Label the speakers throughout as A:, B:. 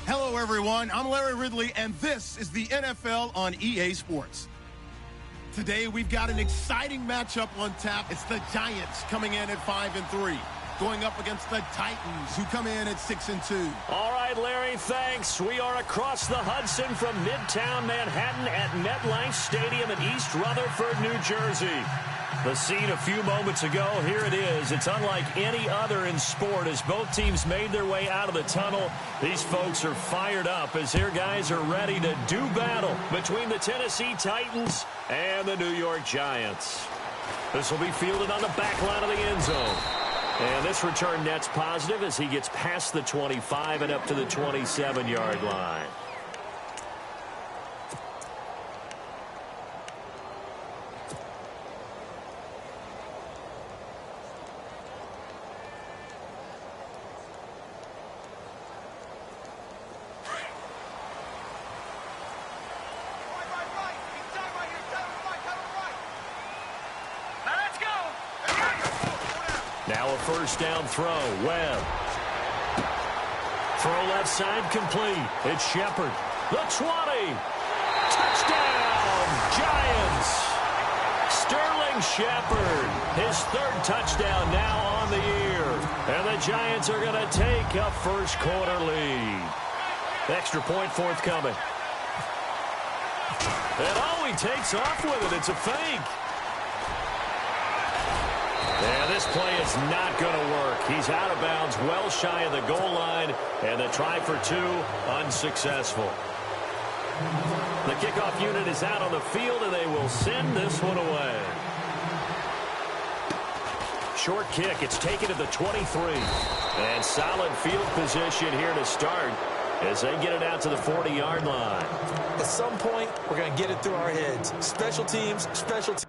A: Hello, everyone. I'm Larry Ridley, and this is the NFL on EA Sports. Today, we've got an exciting matchup on tap. It's the Giants coming in at 5-3, going up against the Titans, who come in at 6-2.
B: All right, Larry, thanks. We are across the Hudson from Midtown Manhattan at MetLife Stadium in East Rutherford, New Jersey. The scene a few moments ago, here it is. It's unlike any other in sport as both teams made their way out of the tunnel. These folks are fired up as their guys are ready to do battle between the Tennessee Titans and the New York Giants. This will be fielded on the back line of the end zone. And this return net's positive as he gets past the 25 and up to the 27-yard line. Now a first down throw. Webb. Throw left side complete. It's Shepard. The 20. Touchdown, Giants. Sterling Shepard. His third touchdown now on the year. And the Giants are going to take a first quarter lead. Extra point forthcoming. And oh, he takes off with it. It's a fake. And this play is not going to work. He's out of bounds, well shy of the goal line, and the try for two, unsuccessful. The kickoff unit is out on the field, and they will send this one away. Short kick. It's taken to the 23. And solid field position here to start as they get it out to the 40-yard line.
C: At some point, we're going to get it through our heads. Special teams, special teams.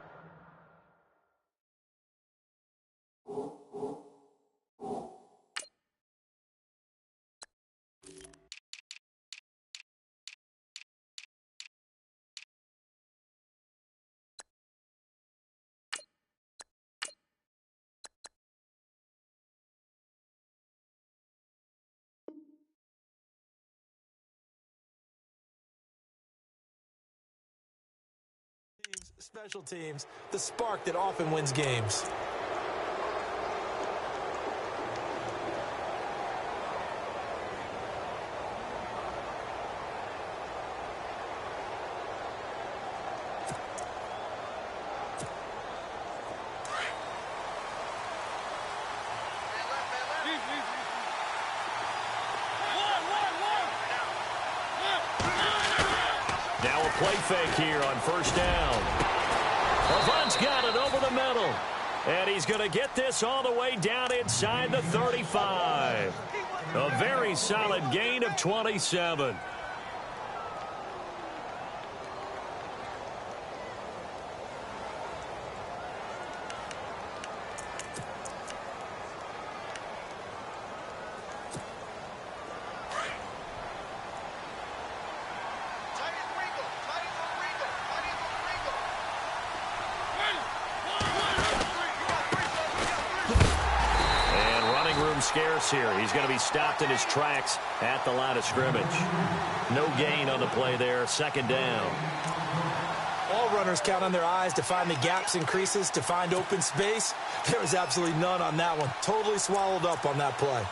C: Special teams, the spark that often wins games.
B: Now a play fake here on first down. Avant's got it over the middle. And he's going to get this all the way down inside the 35. A very solid gain of 27. Scarce here. He's going to be stopped in his tracks at the line of scrimmage. No gain on the play there. Second down.
C: All runners count on their eyes to find the gaps and creases, to find open space. There was absolutely none on that one. Totally swallowed up on that play.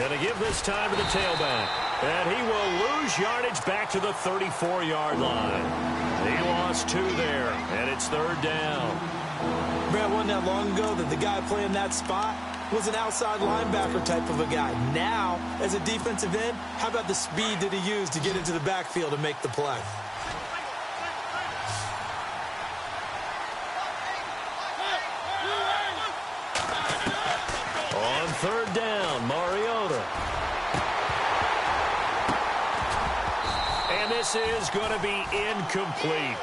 B: And to give this time to the tailback. And he will lose yardage back to the 34-yard line. He lost two there, and it's third down.
C: Brad, wasn't that long ago that the guy playing that spot was an outside linebacker type of a guy. Now, as a defensive end, how about the speed that he used to get into the backfield and make the play?
B: On third down, Mariota. And this is going to be incomplete.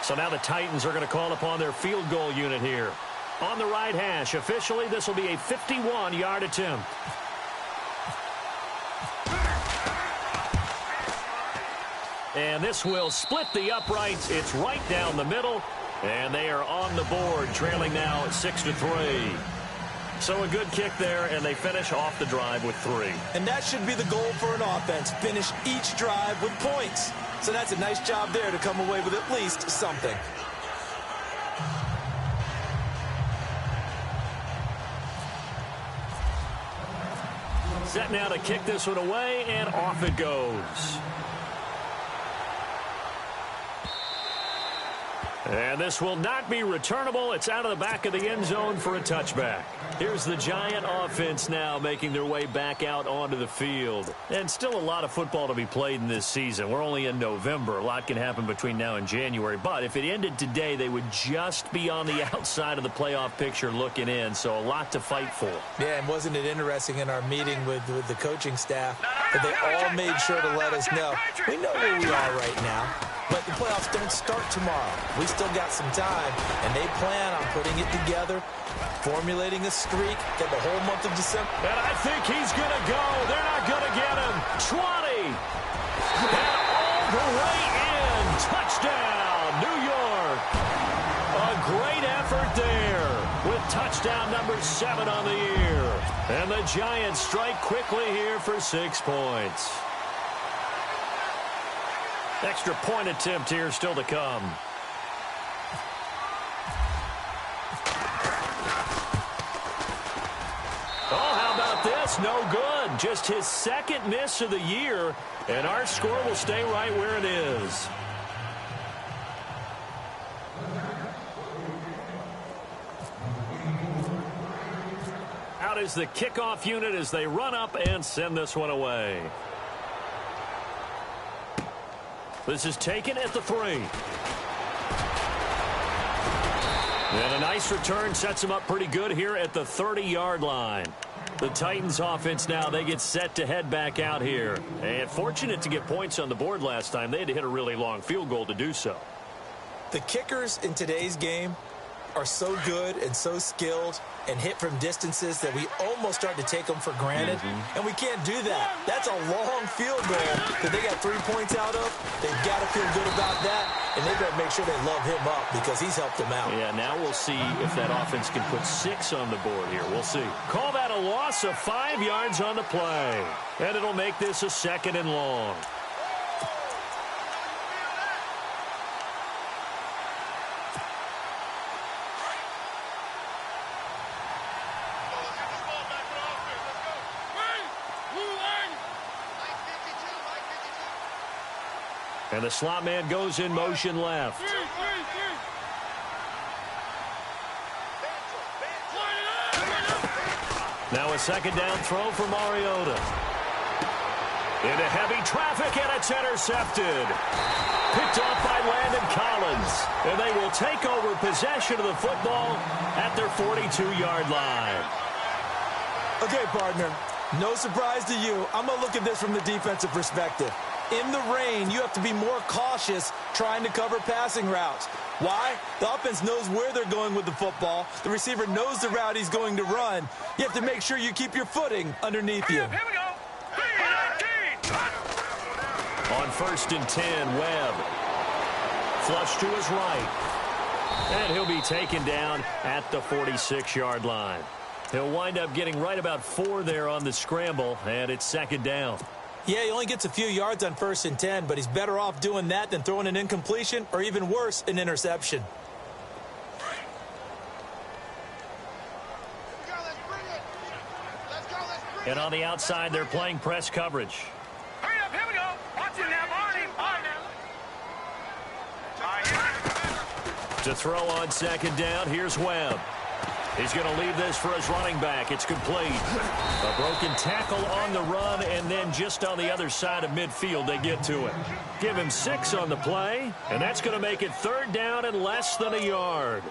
B: So now the Titans are going to call upon their field goal unit here. On the right hash, officially, this will be a 51-yard attempt. And this will split the uprights. It's right down the middle. And they are on the board, trailing now 6-3. So a good kick there, and they finish off the drive with 3.
C: And that should be the goal for an offense. Finish each drive with points. So that's a nice job there to come away with at least something.
B: Set now to kick this one away, and off it goes. And this will not be returnable. It's out of the back of the end zone for a touchback. Here's the Giant offense now making their way back out onto the field. And still a lot of football to be played in this season. We're only in November. A lot can happen between now and January. But if it ended today, they would just be on the outside of the playoff picture looking in. So a lot to fight for.
C: Yeah, and wasn't it interesting in our meeting with the coaching staff that they all made sure to let us know, we know where we are right now. But the playoffs don't start tomorrow. We still got some time, and they plan on putting it together, formulating a streak that the whole month of December.
B: And I think he's going to go. They're not going to get him. 20. And all the way in. Touchdown, New York. A great effort there with touchdown number 7 on the year. And the Giants strike quickly here for 6 points. Extra point attempt here still to come. Oh, how about this? No good. Just his second miss of the year, and our score will stay right where it is. Out is the kickoff unit as they run up and send this one away. This is taken at the 3. And a nice return sets them up pretty good here at the 30-yard line. The Titans offense now, they get set to head back out here. And fortunate to get points on the board last time. They had to hit a really long field goal to do so.
C: The kickers in today's game are so good and so skilled and hit from distances that we almost start to take them for granted. And we can't do that. That's a long field goal that they got 3 points out of. They've got to feel good about that, and they better make sure they love him up because he's helped them out.
B: Yeah, now we'll see if that offense can put 6 on the board here. We'll see. Call that a loss of 5 yards on the play. And it'll make this a 2nd and long. And the slot man goes in motion left. Now a 2nd down throw for Mariota. Into heavy traffic, and it's intercepted. Picked off by Landon Collins. And they will take over possession of the football at their 42-yard line.
C: Okay, partner, no surprise to you. I'm going to look at this from the defensive perspective. In the rain, you have to be more cautious trying to cover passing routes. Why? The offense knows where they're going with the football. The receiver knows the route he's going to run. You have to make sure you keep your footing underneath you.
B: Here we go. 3-19. On 1st and 10, Webb. Flush to his right. And he'll be taken down at the 46-yard line. He'll wind up getting right about 4 there on the scramble, and it's 2nd down.
C: Yeah, he only gets a few yards on 1st and 10, but he's better off doing that than throwing an incompletion or even worse, an interception.
B: And on the outside, they're playing press coverage.
D: Hurry up, here we go. Watch it now, Barney.
B: To throw on 2nd down, here's Webb. He's going to leave this for his running back. It's complete. A broken tackle on the run, and then just on the other side of midfield, they get to it. Give him 6 on the play, and that's going to make it 3rd down and less than a yard.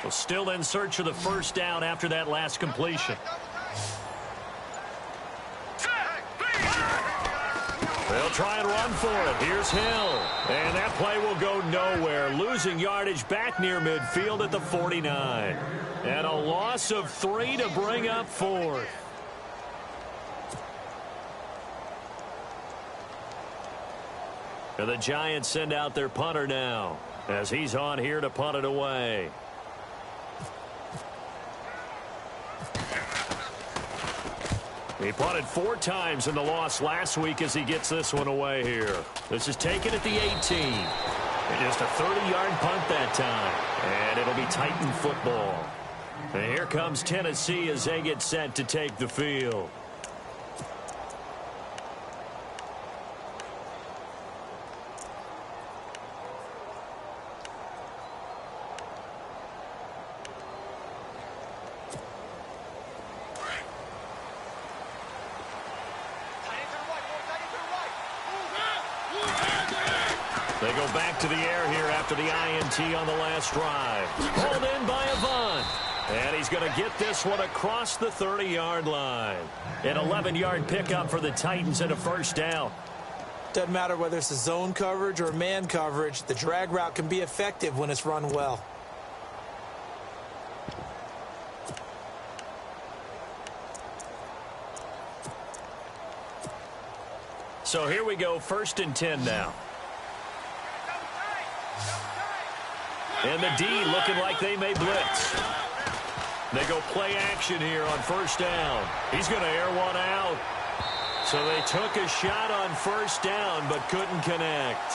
B: So still in search of the first down after that last completion. They'll try and run for it. Here's Hill. And that play will go nowhere. Losing yardage back near midfield at the 49. And a loss of 3 to bring up 4th. And the Giants send out their punter now as he's on here to punt it away. He punted 4 times in the loss last week as he gets this one away here. This is taken at the 18. And just a 30-yard punt that time. And it'll be Titan football. And here comes Tennessee as they get set to take the field. They go back to the air here after the INT on the last drive. Pulled in by Avant. And he's going to get this one across the 30-yard line. An 11-yard pickup for the Titans and a first down.
C: Doesn't matter whether it's a zone coverage or man coverage, the drag route can be effective when it's run well.
B: So here we go, 1st and 10 now. And the D looking like they may blitz. They go play action here on first down. He's going to air one out. So they took a shot on first down but couldn't connect.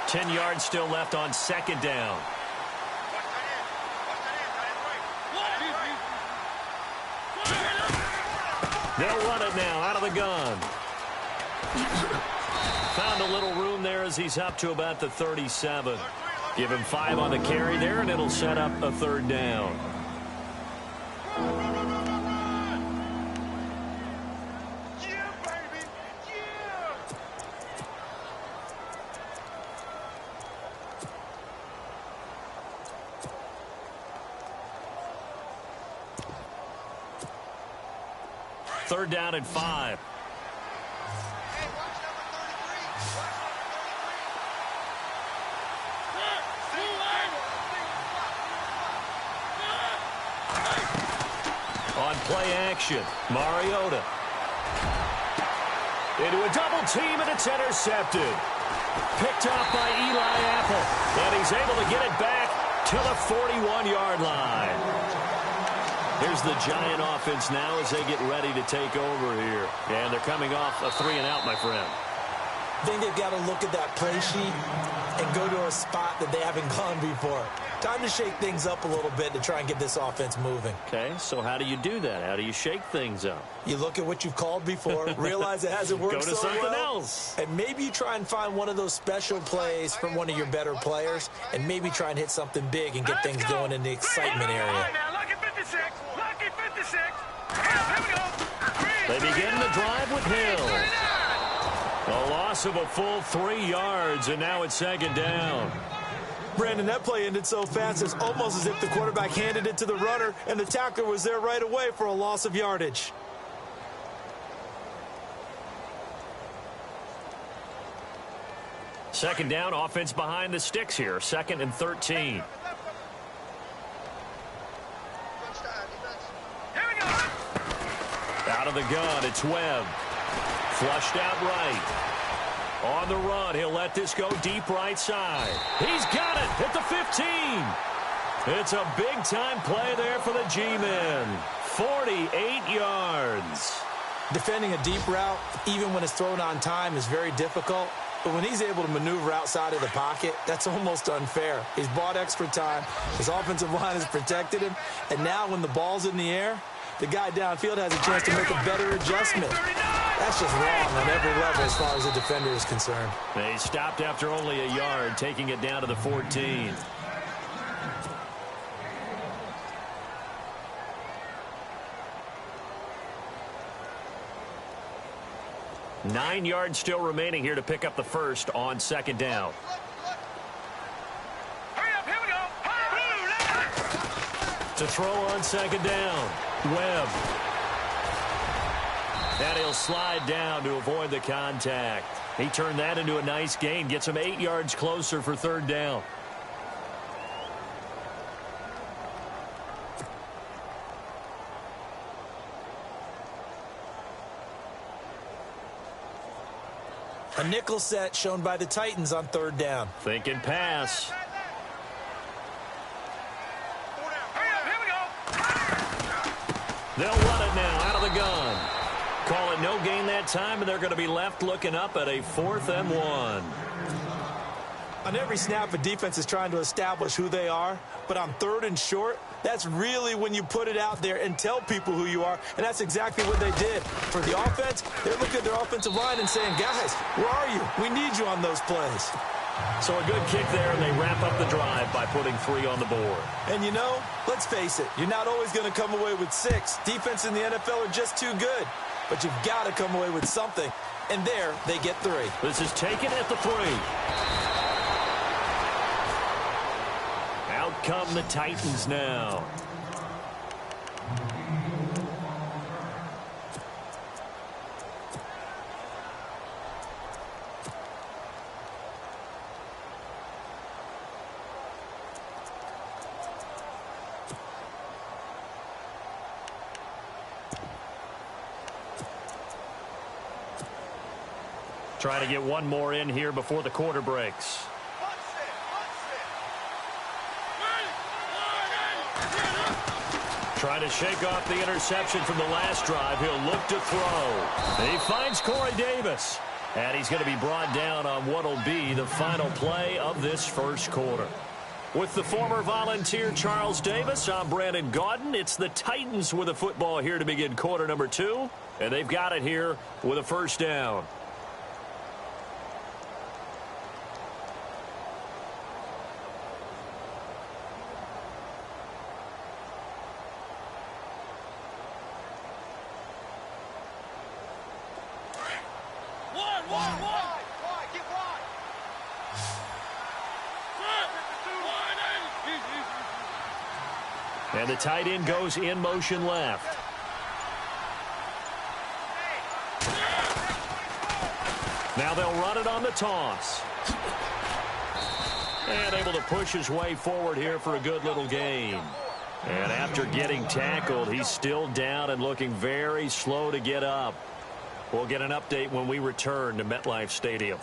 B: Ten yards still left on second down. They'll run it now out of the gun. Found a little room there as he's up to about the 37. Give him 5 on the carry there, and it'll set up a 3rd down.
D: Yeah, baby. Yeah.
B: Third down and 5.
D: Hey, watch number 33. Watch number 33.
B: On play action, Mariota. Into a double team, and it's intercepted. Picked up by Eli Apple. And he's able to get it back to the 41-yard line. Here's the Giant offense now as they get ready to take over here. And they're coming off a 3-and-out, my friend.
C: I think they've got to look at that play sheet and go to a spot that they haven't gone before. Time to shake things up a little bit to try and get this offense moving.
B: Okay, so how do you do that? How do you shake things up?
C: You look at what you've called before, realize it hasn't worked
B: Go to
C: so
B: something
C: well,
B: else.
C: and maybe you try and find one of those special plays from one of your better players, and maybe try and hit something big and get things going in the excitement area.
D: All right, now, lucky 56. Lucky 56. Here we go.
B: They begin the drive with Hill. A loss of a full 3 yards, and now it's second down.
C: Brandon, that play ended so fast, it's almost as if the quarterback handed it to the runner, and the tackler was there right away for a loss of yardage.
B: Second down, offense behind the sticks here. 2nd and 13.
D: Here we go.
B: Out of the gun, it's Webb. Flushed out right. On the run, he'll let this go deep right side. He's got it at the 15. It's a big-time play there for the G-men. 48 yards.
C: Defending a deep route, even when it's thrown on time, is very difficult. But when he's able to maneuver outside of the pocket, that's almost unfair. He's bought extra time. His offensive line has protected him. And now when the ball's in the air, the guy downfield has a chance to make a better adjustment. That's just wrong on every level as far as the defender is concerned.
B: They stopped after only a yard, taking it down to the 14. 9 yards still remaining here to pick up the first on second down.
D: Hurry up, here we go.
B: To throw on second down, Webb. And he'll slide down to avoid the contact. He turned that into a nice gain, gets him 8 yards closer for third down.
C: A nickel set shown by the Titans on third down.
B: Thinking pass.
D: Hurry up, here we go.
B: They'll run it now out of the gun. Call it no gain that time, and they're going to be left looking up at a 4th and 1.
C: On every snap, a defense is trying to establish who they are, but on third and short, that's really when you put it out there and tell people who you are, and that's exactly what they did. For the offense, they're looking at their offensive line and saying, guys, where are you? We need you on those plays.
B: So a good kick there, and they wrap up the drive by putting 3 on the board.
C: And you know, let's face it, you're not always going to come away with 6. Defense in the NFL are just too good. But you've got to come away with something. And there, they get 3.
B: This is taken at the 3. Out come the Titans now. Trying to get one more in here before the quarter breaks. Trying to shake off the interception from the last drive. He'll look to throw. He finds Corey Davis. And he's going to be brought down on what will be the final play of this first quarter. With the former Volunteer Charles Davis, I'm Brandon Gaudin. It's the Titans with a football here to begin quarter number 2. And they've got it here with a first down. And the tight end goes in motion left. Now they'll run it on the toss. And able to push his way forward here for a good little gain. And after getting tackled, he's still down and looking very slow to get up. We'll get an update when we return to MetLife Stadium.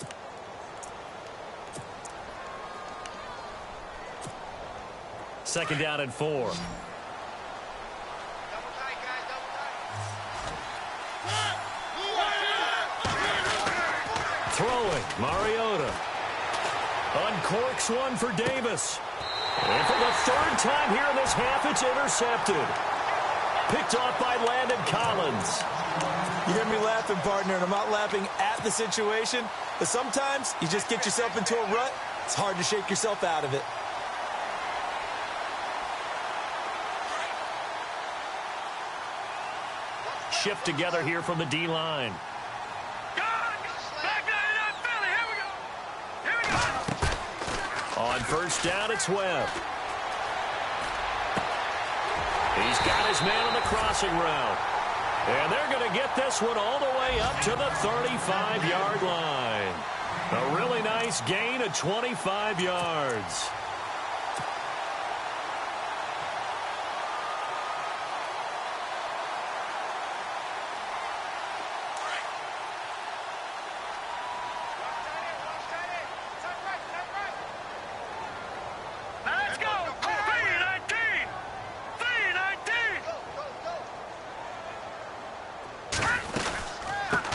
B: Second down and 4. Throwing, Mariota. Uncorks one for Davis. And for the 3rd time here in this half, it's intercepted. Picked off by Landon Collins.
C: You hear me laughing, partner, and I'm not laughing at the situation, but sometimes you just get yourself into a rut. It's hard to shake yourself out of it.
B: Shift together here from the D-line. On first down, it's Webb. He's got his man on the crossing route. And they're going to get this one all the way up to the 35-yard line. A really nice gain of 25 yards.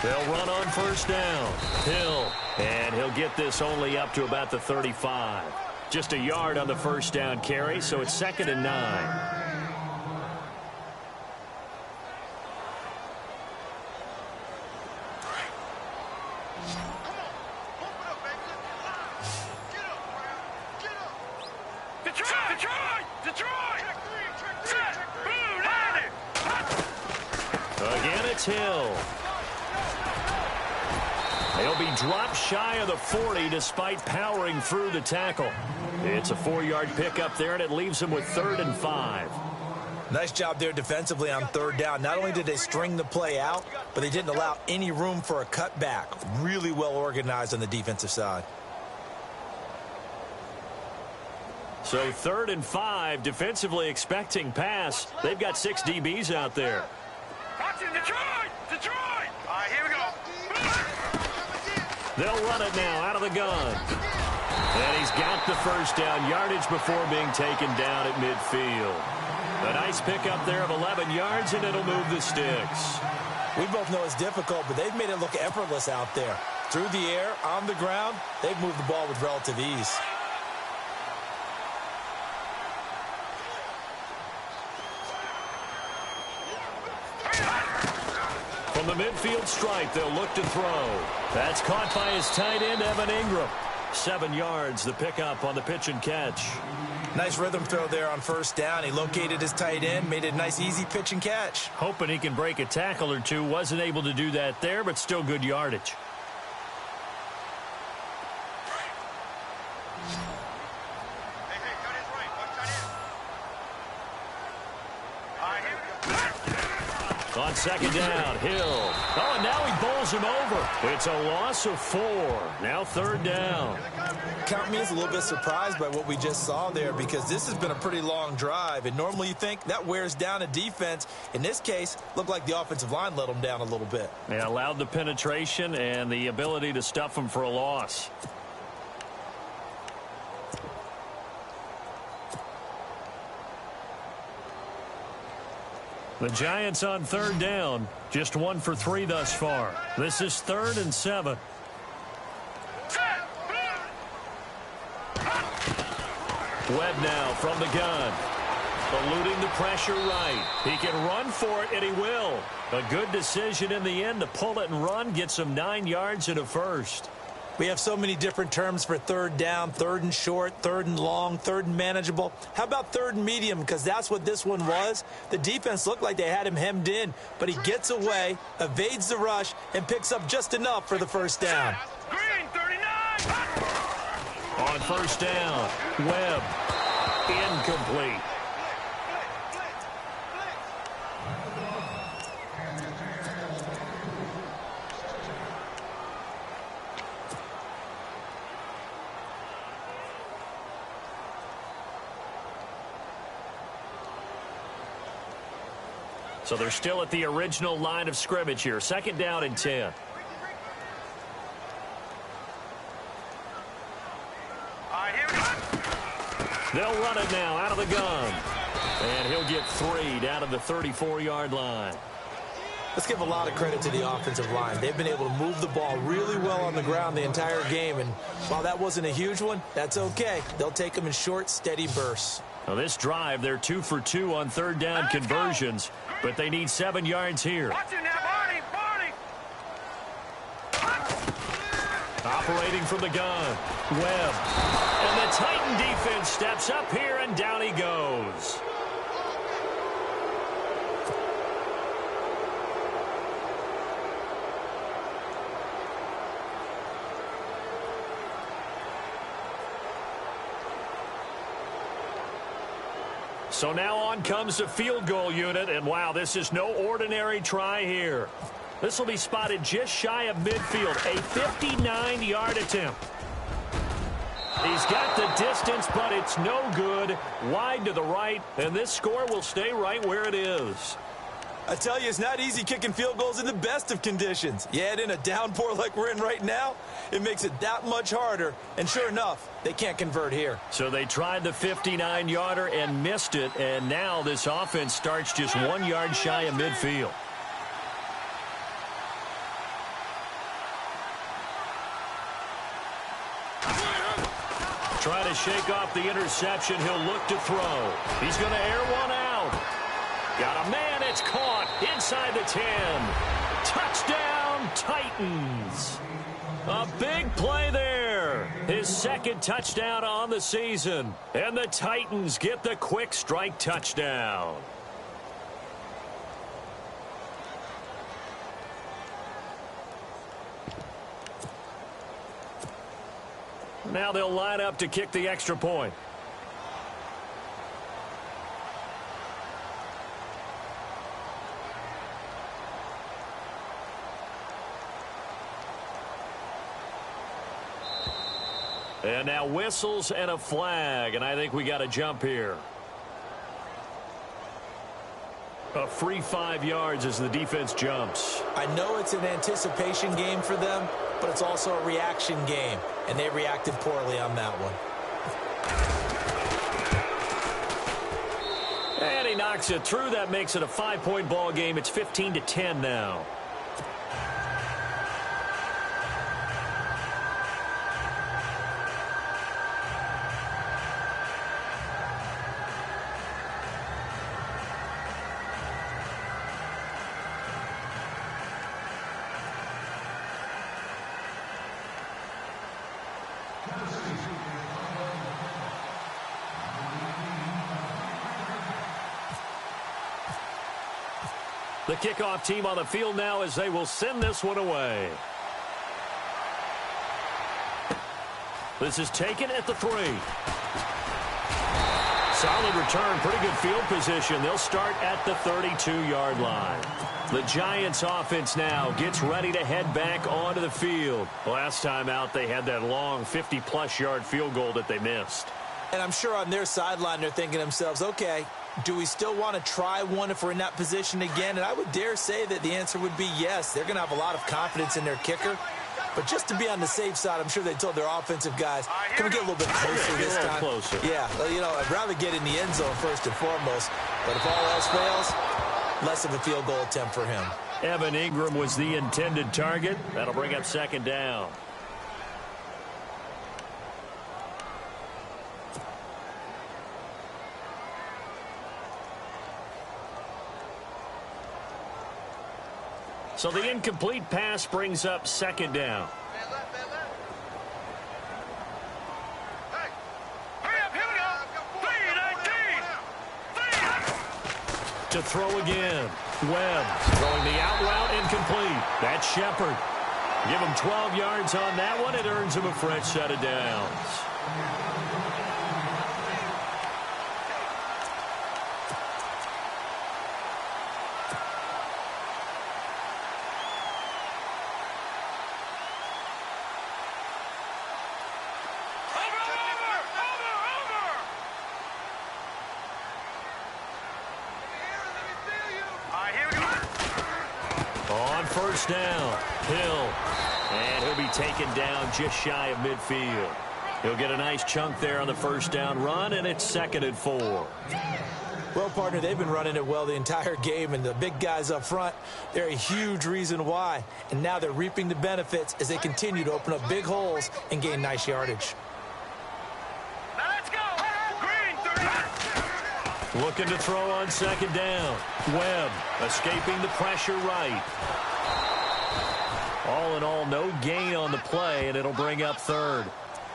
B: They'll run on first down. Hill, and he'll get this only up to about the 35. Just a yard on the first down carry, so it's 2nd and 9. Again, it's Hill. They'll be dropped shy of the 40 despite powering through the tackle. It's a 4-yard pickup there, and it leaves them with 3rd and 5.
C: Nice job there defensively on 3rd down. Not only did they string the play out, but they didn't allow any room for a cutback. Really well organized on the defensive side.
B: So 3rd and 5, defensively expecting pass. They've got 6 DBs out there.
D: Detroit! Detroit! All right, here we go.
B: They'll run it now out of the gun. And he's got the first down yardage before being taken down at midfield. A nice pickup there of 11 yards, and it'll move the sticks.
C: We both know it's difficult, but they've made it look effortless out there. Through the air, on the ground, they've moved the ball with relative ease.
B: From the midfield stripe, they'll look to throw. That's caught by his tight end, Evan Ingram. 7 yards, the pickup on the pitch and catch.
C: Nice rhythm throw there on 1st down. He located his tight end, made it a nice, easy pitch and catch.
B: Hoping he can break a tackle or two. Wasn't able to do that there, but still good yardage. On 2nd down, Hill. Oh, and now he bowls him over. It's a loss of 4. Now 3rd down.
C: Count me as a little bit surprised by what we just saw there, because this has been a pretty long drive, and normally you think that wears down a defense. In this case, looked like the offensive line let them down a little bit.
B: They allowed the penetration and the ability to stuff them for a loss. The Giants on 3rd down, just 1 for 3 thus far. This is 3rd and 7. Webb now from the gun. Eluding the pressure right. He can run for it, and he will. A good decision in the end to pull it and run, gets him 9 yards and a first.
C: We have so many different terms for 3rd down, 3rd and short, 3rd and long, 3rd and manageable. How about 3rd and medium? Because that's what this one was. The defense looked like they had him hemmed in, but he gets away, evades the rush, and picks up just enough for the 1st down.
D: Green, 39!
B: On 1st down, Webb. Incomplete. So they're still at the original line of scrimmage here. 2nd down and 10. They'll run it now out of the gun. And he'll get 3 down to the 34-yard line.
C: Let's give a lot of credit to the offensive line. They've been able to move the ball really well on the ground the entire game. And while that wasn't a huge one, that's okay. They'll take them in short, steady bursts.
B: Now this drive, they're 2 for 2 on 3rd down conversions, but they need 7 yards here.
D: Watch it now, Barney!
B: Operating from the gun, Webb. And the Titan defense steps up here, and down he goes. So now on comes the field goal unit, and wow, this is no ordinary try here. This will be spotted just shy of midfield, a 59-yard attempt. He's got the distance, but it's no good. Wide to the right, and this score will stay right where it is.
C: I tell you, it's not easy kicking field goals in the best of conditions. You add in a downpour like we're in right now, it makes it that much harder. And sure enough, they can't convert here.
B: So they tried the 59-yarder and missed it, and now this offense starts just 1 yard shy of midfield. Trying to shake off the interception. He'll look to throw. He's going to air one out. Got a man. It's caught inside the 10. Touchdown, Titans. A big play there. His 2nd touchdown on the season. And the Titans get the quick strike touchdown. Now they'll line up to kick the extra point. And now whistles and a flag, and I think we got a jump here. A free 5 yards as the defense jumps.
C: I know it's an anticipation game for them, but it's also a reaction game, and they reacted poorly on that one.
B: And he knocks it through. That makes it a 5-point ball game. It's 15-10 now. The kickoff team on the field now as they will send this one away. This is taken at the 3. Solid return, pretty good field position. They'll start at the 32-yard line. The Giants offense now gets ready to head back onto the field. Last time out, they had that long 50-plus yard field goal that they missed.
C: And I'm sure on their sideline they're thinking to themselves, okay, do we still want to try one if we're in that position again? And I would dare say that the answer would be yes. They're going to have a lot of confidence in their kicker. But just to be on the safe side, I'm sure they told their offensive guys, can we get a little bit closer this time?
B: Closer.
C: Yeah, you know, I'd rather get in the end zone first and foremost. But if all else fails, less of a field goal attempt for him.
B: Evan Ingram was the intended target. That'll bring up second down. So the incomplete pass brings up second down.
D: Hey, hurry up, here we go. 3-19.
B: To throw again. Webb throwing the out route incomplete. That's Shepard. Give him 12 yards on that one. It earns him a fresh set of downs. First down, Hill, and he'll be taken down just shy of midfield. He'll get a nice chunk there on the first down run, and it's 2nd and 4.
C: Well, partner, they've been running it well the entire game, and the big guys up front, they're a huge reason why. And now they're reaping the benefits as they continue to open up big holes and gain nice yardage.
D: Now let's go. Green, 30.
B: Looking to throw on second down. Webb escaping the pressure right. All in all, no gain on the play, and it'll bring up 3rd.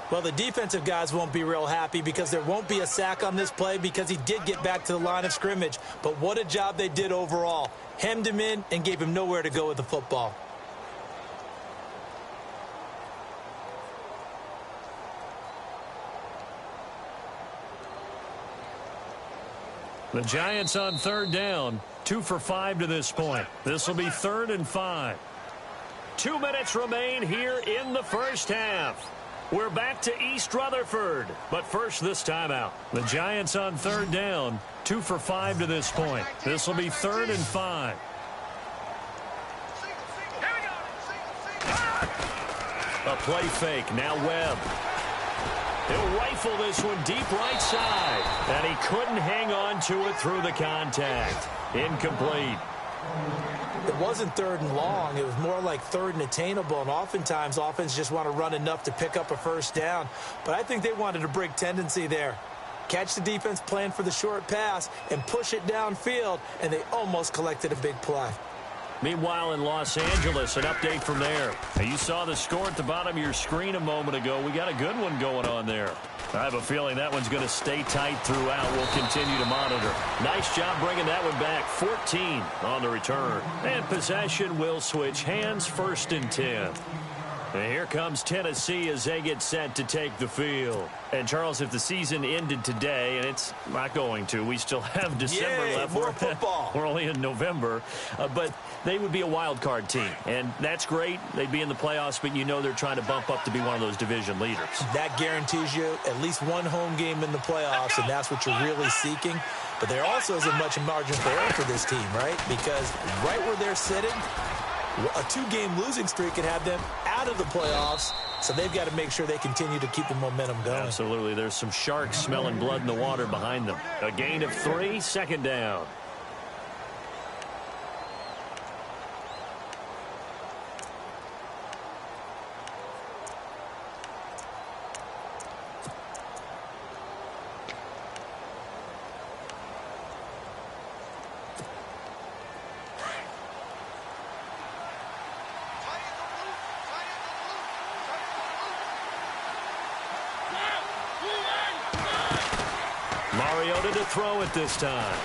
C: Well, the defensive guys won't be real happy because there won't be a sack on this play because he did get back to the line of scrimmage. But what a job they did overall. Hemmed him in and gave him nowhere to go with the football.
B: The Giants on 3rd down, 2 for 5 to this point. This will be 3rd and 5. 2 minutes remain here in the first half. We're back to East Rutherford, but first this timeout. The Giants on 3rd down, 2 for 5 to this point. This will be 3rd and 5. A play fake, now Webb. He'll rifle this one deep right side, and he couldn't hang on to it through the contact. Incomplete.
C: It wasn't 3rd and long. It was more like 3rd and attainable, and oftentimes offense just want to run enough to pick up a first down. But I think they wanted a break tendency there. Catch the defense plan for the short pass and push it downfield, and they almost collected a big play.
B: Meanwhile, in Los Angeles, an update from there. Now, you saw the score at the bottom of your screen a moment ago. We got a good one going on there. I have a feeling that one's going to stay tight throughout. We'll continue to monitor. Nice job bringing that one back. 14 on the return. And possession will switch hands, 1st and 10. And here comes Tennessee as they get set to take the field. And, Charles, if the season ended today, and it's not going to, we still have December left.
C: More football.
B: We're only in November. But they would be a wild card team. And that's great. They'd be in the playoffs, but you know they're trying to bump up to be one of those division leaders.
C: That guarantees you at least one home game in the playoffs, and that's what you're really seeking. But there also isn't much margin for error for this team, right? Because right where they're sitting, a 2-game losing streak could have them out of the playoffs, so they've got to make sure they continue to keep the momentum going.
B: Absolutely. There's some sharks smelling blood in the water behind them. A gain of 3, second down. Mariota to throw it this time.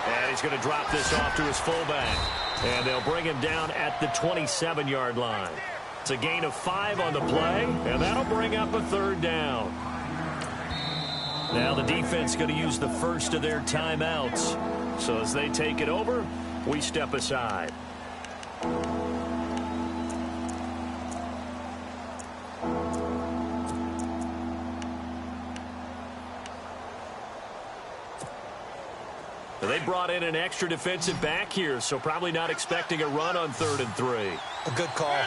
B: And he's going to drop this off to his fullback. And they'll bring him down at the 27-yard line. It's a gain of 5 on the play, and that'll bring up a third down. Now the defense going to use the first of their timeouts. So as they take it over, we step aside. They brought in an extra defensive back here, so probably not expecting a run on 3rd and 3.
C: A good call.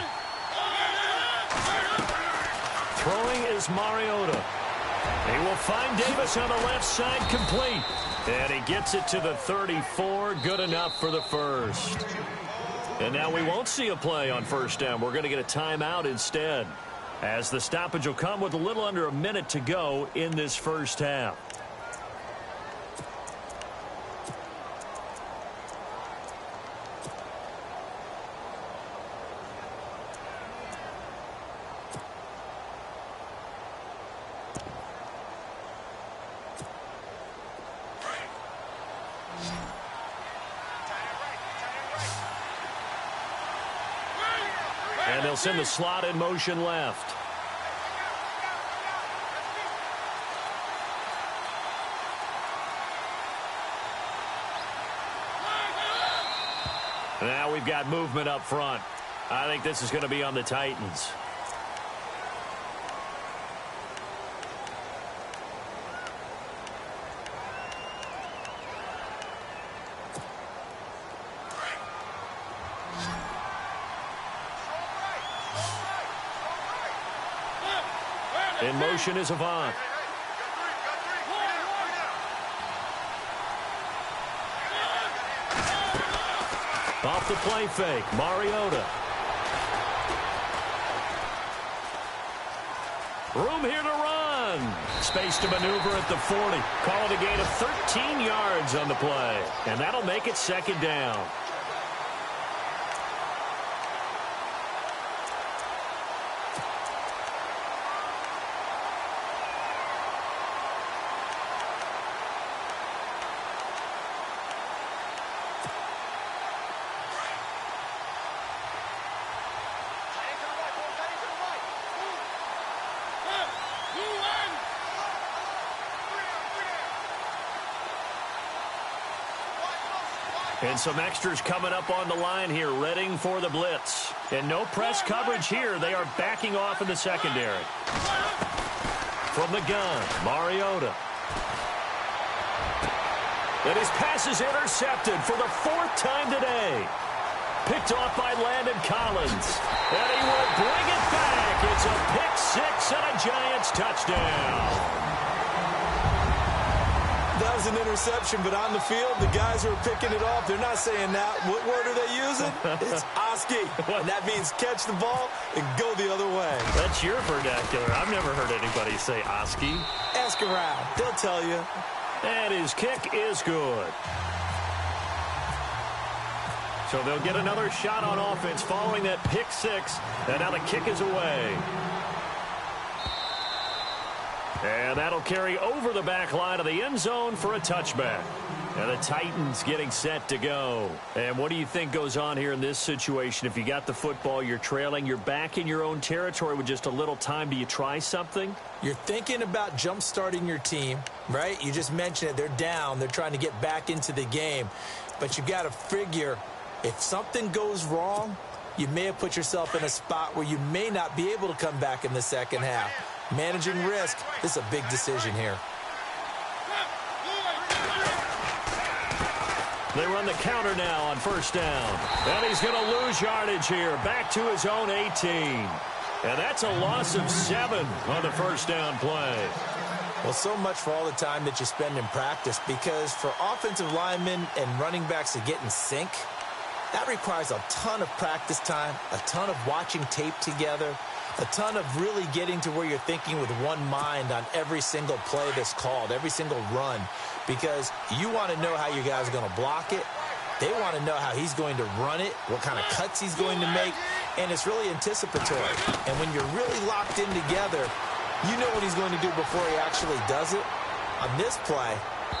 B: Throwing is Mariota. He will find Davis on the left side, complete. And he gets it to the 34, good enough for the first. And now we won't see a play on first down. We're going to get a timeout instead, as the stoppage will come with a little under a minute to go in this first half. And they'll send the slot in motion left. Now we've got movement up front. I think this is going to be on the Titans. In motion is Avant. Off the play fake, Mariota. Room here to run. Space to maneuver at the 40. Call it a gain of 13 yards on the play. And that'll make it second down. And some extras coming up on the line here, readying for the blitz. And no press coverage here. They are backing off in the secondary. From the gun, Mariota. And his pass is intercepted for the 4th time today. Picked off by Landon Collins. And he will bring it back. It's a pick 6 and a Giants touchdown.
C: That was an interception, but on the field, the guys who are picking it off, they're not saying that. What word are they using? It's Oski. And that means catch the ball and go the other way.
B: That's your vernacular. I've never heard anybody say Oski.
C: Ask around. They'll tell you.
B: And his kick is good. So they'll get another shot on offense following that pick 6. And now the kick is away. And that'll carry over the back line of the end zone for a touchback. And the Titans getting set to go. And what do you think goes on here in this situation? If you got the football, you're trailing, you're back in your own territory with just a little time. Do you try something?
C: You're thinking about jump-starting your team, right? You just mentioned it. They're down. They're trying to get back into the game. But you got to figure if something goes wrong, you may have put yourself in a spot where you may not be able to come back in the second half. Managing risk is a big decision here.
B: They run the counter now on first down. And he's going to lose yardage here. Back to his own 18. And that's a loss of 7 on the first down play.
C: Well, so much for all the time that you spend in practice, because for offensive linemen and running backs to get in sync, that requires a ton of practice time, a ton of watching tape together, a ton of really getting to where you're thinking with one mind on every single play that's called, every single run, because you want to know how you guys are going to block it. They want to know how he's going to run it, what kind of cuts he's going to make, and it's really anticipatory. And when you're really locked in together, you know what he's going to do before he actually does it. On this play,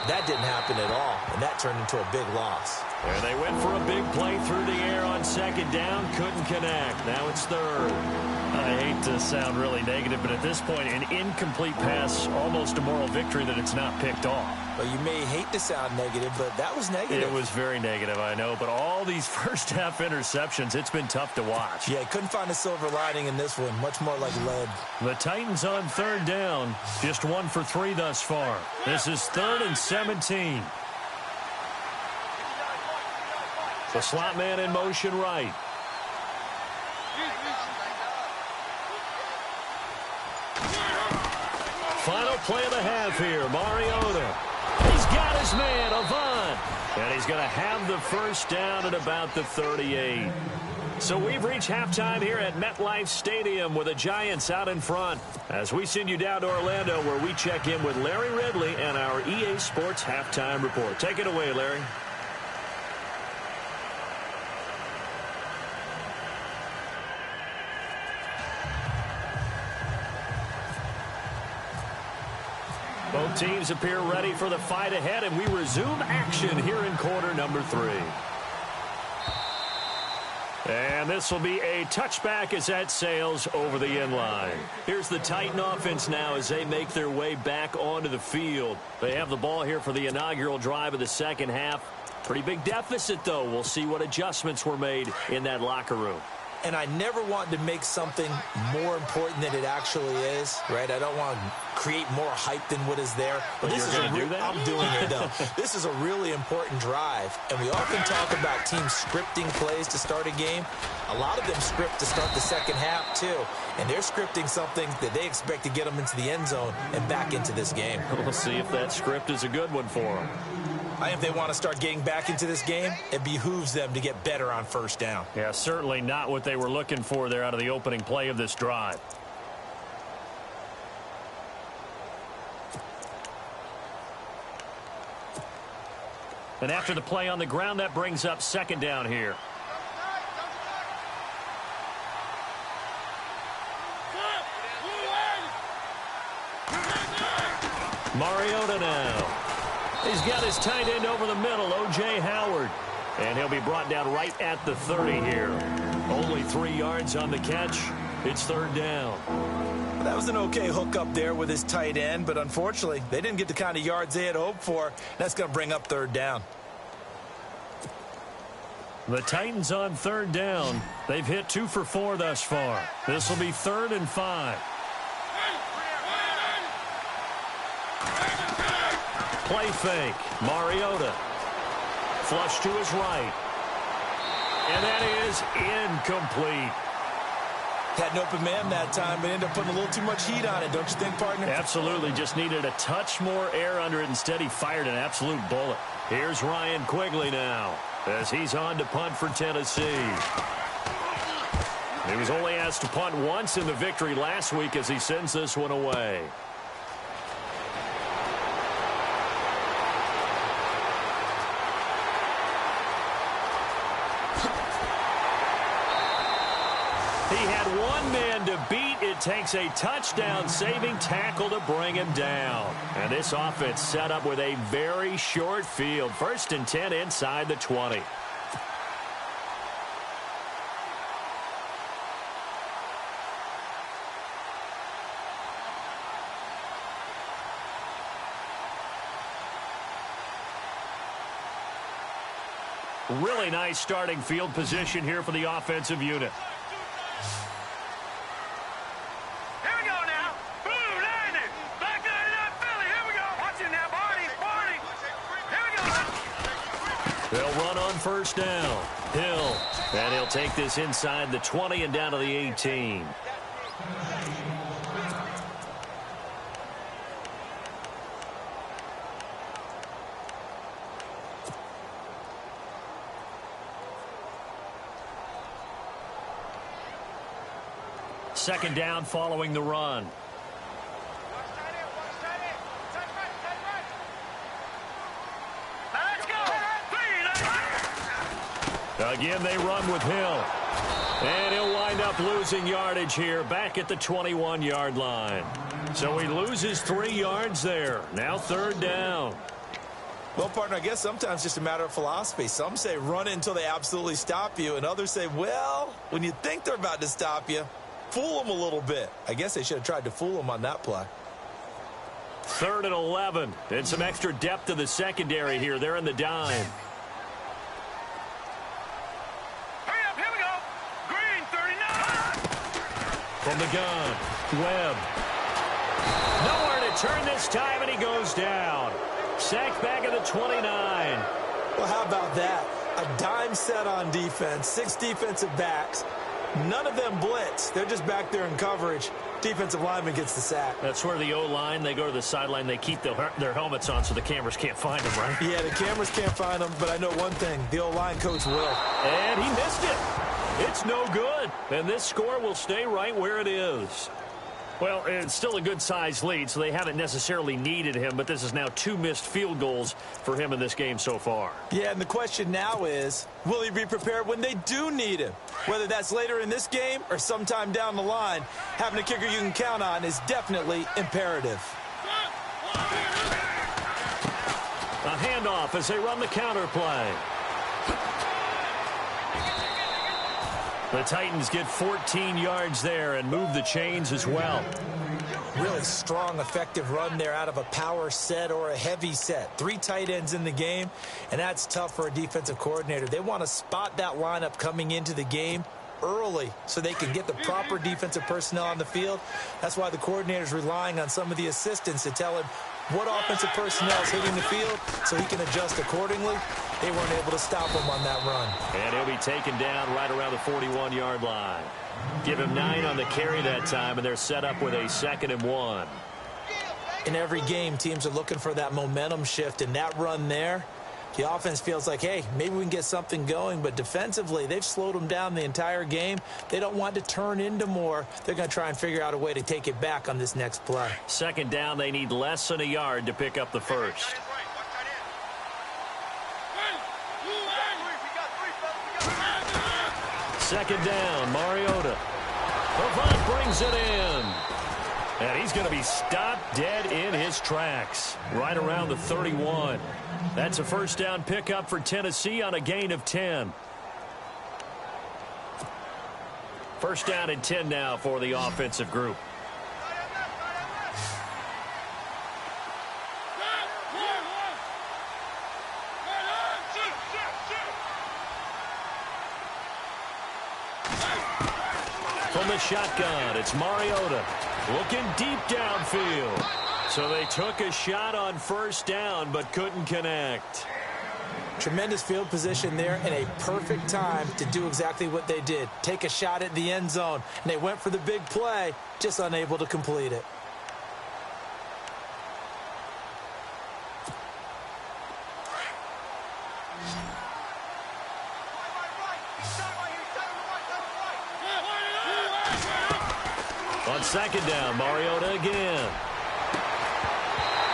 C: that didn't happen at all, and that turned into a big loss.
B: And they went for a big play through the air on second down, couldn't connect. Now it's third.
E: I hate to sound really negative, but at this point, an incomplete pass, almost a moral victory that it's not picked off.
C: Well, you may hate to sound negative, but that was negative.
E: It was very negative, I know, but all these first-half interceptions, it's been tough to watch.
C: Yeah, couldn't find a silver lining in this one, much more like lead.
E: The Titans on third down, just 1 for 3 thus far. This is 3rd and 17.
B: The slot man in motion right. Final play of the half here. Mariota. He's got his man, Avant. And he's going to have the first down at about the 38. So we've reached halftime here at MetLife Stadium with the Giants out in front. As we send you down to Orlando, where we check in with Larry Ridley and our EA Sports Halftime Report. Take it away, Larry. Both teams appear ready for the fight ahead, and we resume action here in quarter number 3. And this will be a touchback as that sails over the end line. Here's the Titan offense now as they make their way back onto the field. They have the ball here for the inaugural drive of the second half. Pretty big deficit, though. We'll see what adjustments were made in that locker room.
C: And I never want to make something more important than it actually is, right? I don't want to create more hype than what is there. But this is I'm doing it, though. This is a really important drive. And we often talk about teams scripting plays to start a game. A lot of them script to start the second half, too. And they're scripting something that they expect to get them into the end zone and back into this game.
B: We'll see if that script is a good one for them.
C: If they want to start getting back into this game, it behooves them to get better on first down.
E: Yeah, certainly not what they were looking for there out of the opening play of this drive. And after the play on the ground, that brings up second down here.
B: Mariota now. He's got his tight end over the middle, O.J. Howard. And he'll be brought down right at the 30 here. Only 3 yards on the catch. It's third down.
C: That was an okay hook up there with his tight end, but unfortunately, they didn't get the kind of yards they had hoped for. That's going to bring up third down.
E: The Titans on third down. They've hit 2 for 4 thus far. This will be 3rd and 5.
B: Play fake. Mariota. Flush to his right. And that is incomplete.
C: Had an open man that time, but ended up putting a little too much heat on it, don't you think, partner?
E: Absolutely. Just needed a touch more air under it. Instead, he fired an absolute bullet.
B: Here's Ryan Quigley now as he's on to punt for Tennessee. He was only asked to punt once in the victory last week as he sends this one away. He had one man to beat. It it takes a touchdown-saving tackle to bring him down. And this offense set up with a very short field. 1st and 10 inside the 20. Really nice starting field position here for the offensive unit.
D: Here we go now. Blue lightning. Black lightning out Philly. Here we go. Watch it now, Barney. Barney. Here we go.
B: They'll run on 1st down. Hill. And he'll take this inside the 20 and down to the 18. Second down following the run.
D: Let's go.
B: Again, they run with Hill. And he'll wind up losing yardage here back at the 21-yard line. So he loses 3 yards there. Now 3rd down.
C: Well, partner, I guess sometimes just a matter of philosophy. Some say run it until they absolutely stop you, and others say, well, when you think they're about to stop you, fool them a little bit. I guess they should have tried to fool them on that play.
B: 3rd and 11. And some extra depth to the secondary here. They're in the dime.
D: Hurry up. Here we go. Green 39.
B: From the gun, Webb. Nowhere to turn this time, and he goes down. Sacked back at the 29.
C: Well, how about that? A dime set on defense, 6 defensive backs. None of them blitz. They're just back there in coverage. Defensive lineman gets the sack.
B: That's where the O-line, they go to the sideline, they keep their helmets on so the cameras can't find them, right?
C: Yeah, the cameras can't find them, but I know one thing. The O-line coach will.
B: And he missed it. It's no good. And this score will stay right where it is. Well, it's still a good-sized lead, so they haven't necessarily needed him, but this is now 2 missed field goals for him in this game so far.
C: Yeah, and the question now is, will he be prepared when they do need him? Whether that's later in this game or sometime down the line, having a kicker you can count on is definitely imperative.
B: A handoff as they run the counter play. The Titans get 14 yards there and move the chains as well.
C: Really strong, effective run there out of a power set or a heavy set. 3 tight ends in the game, and that's tough for a defensive coordinator. They want to spot that lineup coming into the game early so they can get the proper defensive personnel on the field. That's why the coordinator is relying on some of the assistants to tell him what offensive personnel is hitting the field so he can adjust accordingly. They weren't able to stop him on that run.
B: And he'll be taken down right around the 41-yard line. Give him 9 on the carry that time, and they're set up with a 2nd and 1.
C: In every game, teams are looking for that momentum shift, and that run there, the offense feels like, hey, maybe we can get something going, but defensively, they've slowed them down the entire game. They don't want to turn into more. They're going to try and figure out a way to take it back on this next play.
B: 2nd down, they need less than a yard to pick up the first. 2nd down, Mariota. Avant brings it in. And he's going to be stopped dead in his tracks. Right around the 31. That's a 1st down pickup for Tennessee on a gain of 10. 1st down and 10 now for the offensive group. From the shotgun, it's Mariota looking deep downfield. So they took a shot on 1st down but couldn't connect.
C: Tremendous field position there and a perfect time to do exactly what they did. Take a shot at the end zone. And they went for the big play, just unable to complete it.
B: On 2nd down, Mariota again.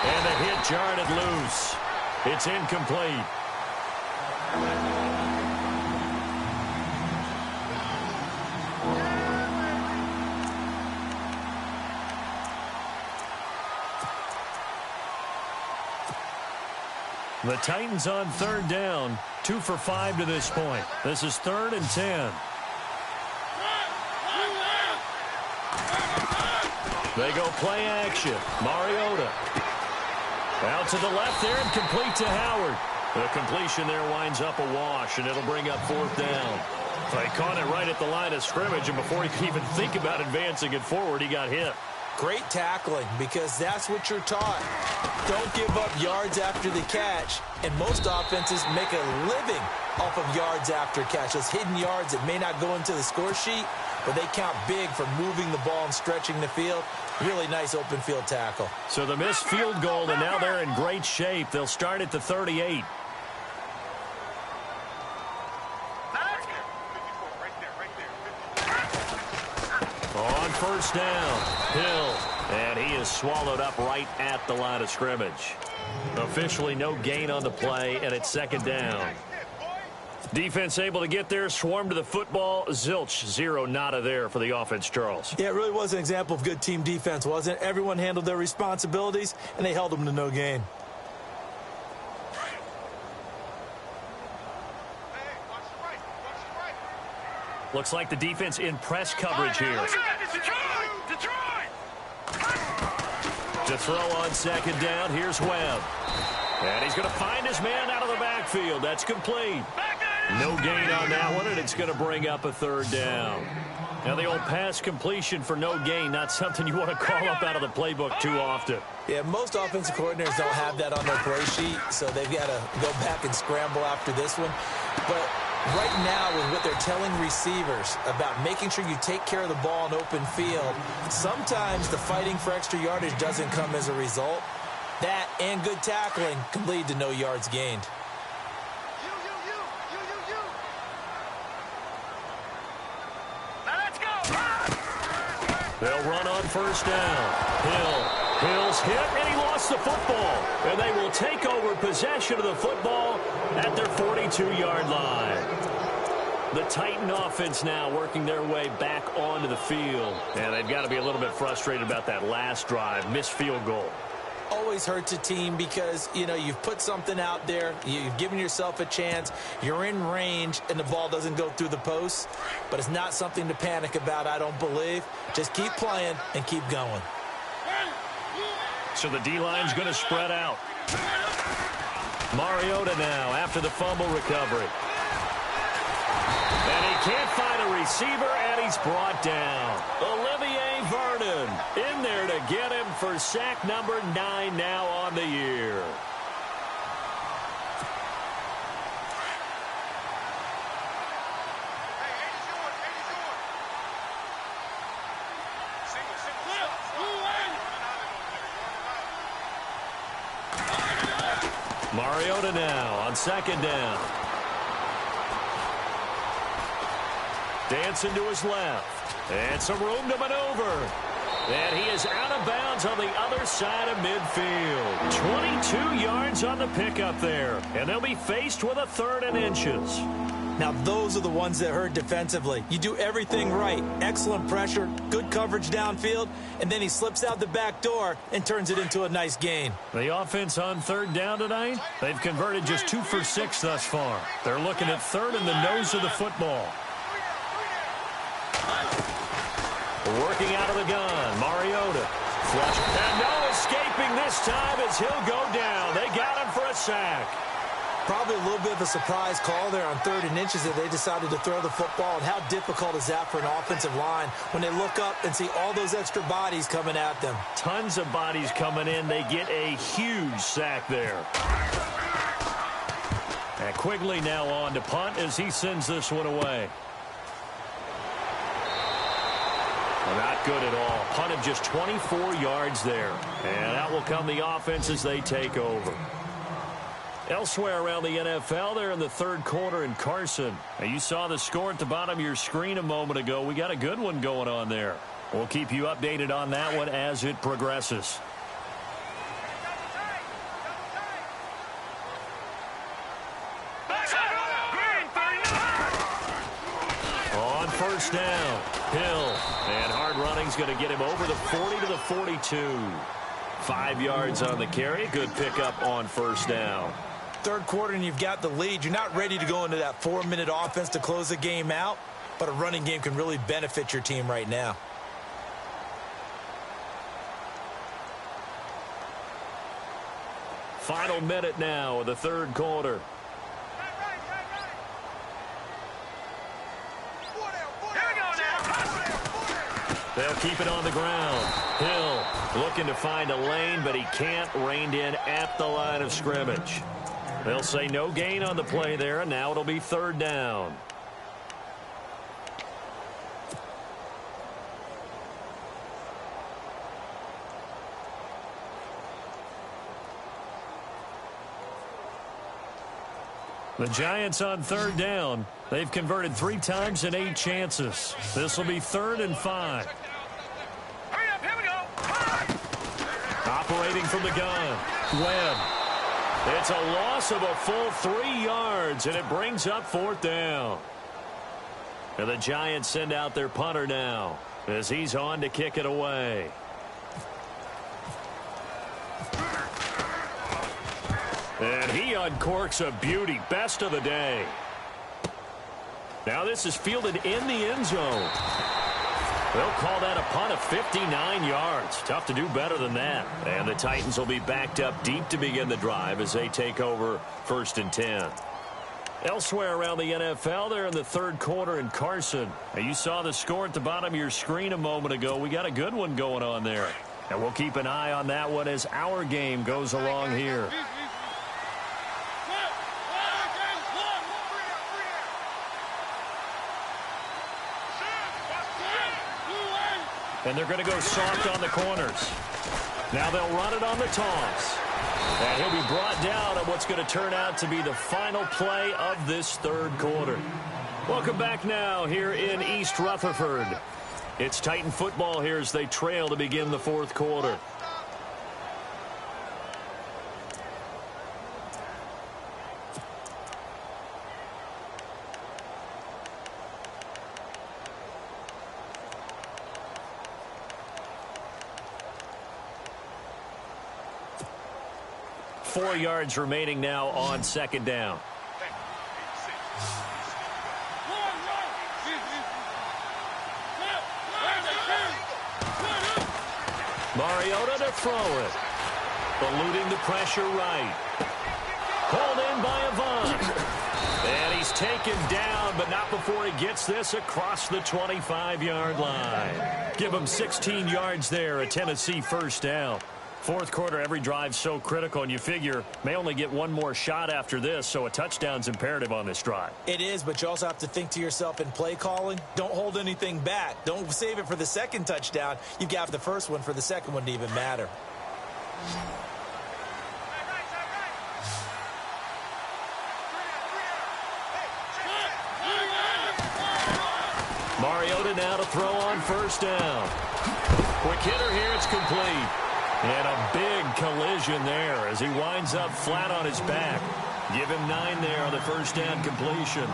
B: And the hit jarred it loose. It's incomplete.
E: The Titans on third down, 2 for 5 to this point. This is 3rd and 10. They go play action. Mariota. Out to the left there and complete to Howard. The completion there winds up a wash, and it'll bring up 4th down. They caught it right at the line of scrimmage, and before he could even think about advancing it forward, he got hit.
C: Great tackling, because that's what you're taught. Don't give up yards after the catch, and most offenses make a living off of yards after catch. Those hidden yards that may not go into the score sheet, but they count big for moving the ball and stretching the field. Really nice open field tackle.
E: So the missed field goal, and now they're in great shape. They'll start at the 38. On first down, Hill, and he is swallowed up right at the line of scrimmage. Officially no gain on the play, and it's 2nd down. Defense able to get there, swarm to the football. Zilch, 0 nada there for the offense, Charles.
C: Yeah, it really was an example of good team defense, wasn't it? Everyone handled their responsibilities, and they held them to no gain.
E: Looks like the defense in press coverage here.
D: Detroit!
E: To throw on 2nd down, here's Webb. And he's going to find his man out of the backfield. That's complete. No gain on that one, and it's going to bring up a 3rd down. Now, the old pass completion for no gain, not something you want to call up out of the playbook too often.
C: Yeah, most offensive coordinators don't have that on their play sheet, so they've got to go back and scramble after this one. But right now, with what they're telling receivers about making sure you take care of the ball in open field, sometimes the fighting for extra yardage doesn't come as a result. That and good tackling can lead to no yards gained.
E: They'll run on first down. Hill's hit, and he lost the football. And they will take over possession of the football at their 42-yard line. The Titan offense now working their way back onto the field. And they've got to be a little bit frustrated about that last drive, missed field goal.
C: Always hurts a team because, you know, you've put something out there, you've given yourself a chance, you're in range, and the ball doesn't go through the posts. But it's not something to panic about, I don't believe. Just keep playing and keep going.
E: So the D-line's going to spread out. Mariota now after the fumble recovery. And he can't find a receiver, and he's brought down. Olivier Vernon in there to get him for sack number 9 now on the year. Mariota now on 2nd down. Dancing to his left. And some room to maneuver. And he is out of bounds on the other side of midfield. 22 yards on the pickup there. And they'll be faced with a 3rd and inches.
C: Now, those are the ones that hurt defensively. You do everything right. Excellent pressure, good coverage downfield, and then he slips out the back door and turns it into a nice gain.
E: The offense on 3rd down tonight, they've converted just 2 for 6 thus far. They're looking at 3rd in the nose of the football. Working out of the gun, Mariota. Flush. And no escaping this time as he'll go down. They got him for a sack.
C: Probably a little bit of a surprise call there on 3rd and inches that they decided to throw the football. And how difficult is that for an offensive line when they look up and see all those extra bodies coming at them?
E: Tons of bodies coming in. They get a huge sack there. And Quigley now on to punt as he sends this one away. Not good at all. Punted just 24 yards there. And that will come the offense as they take over. Elsewhere around the NFL, they're in the 3rd quarter in Carson. Now, you saw the score at the bottom of your screen a moment ago. We got a good one going on there. We'll keep you updated on that one as it progresses. On first down, Hill. And hard running's going to get him over the 40 to the 42. 5 yards on the carry. Good pickup on first down.
C: third quarter and you've got the lead, you're not ready to go into that 4-minute offense to close the game out, but a running game can really benefit your team right now.
B: Final minute now of the third quarter. They'll keep it on the ground. Hill looking to find a lane, but he can't. Reined in at the line of scrimmage. They'll say no gain on the play there, and now it'll be third down. The Giants on third down. They've converted 3 times in 8 chances. This will be 3rd and 5.
D: Hurry up, here we go.
B: Operating from the gun. Webb. It's a loss of a full 3 yards, and it brings up 4th down. And the Giants send out their punter now as he's on to kick it away. And he uncorks a beauty. Best of the day. Now this is fielded in the end zone. They'll call that a punt of 59 yards. Tough to do better than that. And the Titans will be backed up deep to begin the drive as they take over 1st and 10. Elsewhere around the NFL, they're in the third quarter in Carson. Now, you saw the score at the bottom of your screen a moment ago. We got a good one going on there. And we'll keep an eye on that one as our game goes along here. And they're going to go soft on the corners. Now they'll run it on the toss. And he'll be brought down on what's going to turn out to be the final play of this third quarter. Welcome back now here in East Rutherford. It's Titan football here as they trail to begin the fourth quarter. Four yards remaining now on second down. Mariota to throw it. Eluding the pressure right. Pulled in by Avant. And he's taken down, but not before he gets this across the 25-yard line. Give him 16 yards there, a Tennessee first down. Fourth quarter, every drive's so critical, and you figure may only get one more shot after this, so a touchdown's imperative on this drive.
C: It is, but you also have to think to yourself in play calling, don't hold anything back. Don't save it for the second touchdown. You've got the first one for the second one to even matter.
B: Mariota now to throw on first down. Quick hitter here, it's complete. And a big collision there as he winds up flat on his back. Give him 9 there on the first down completion.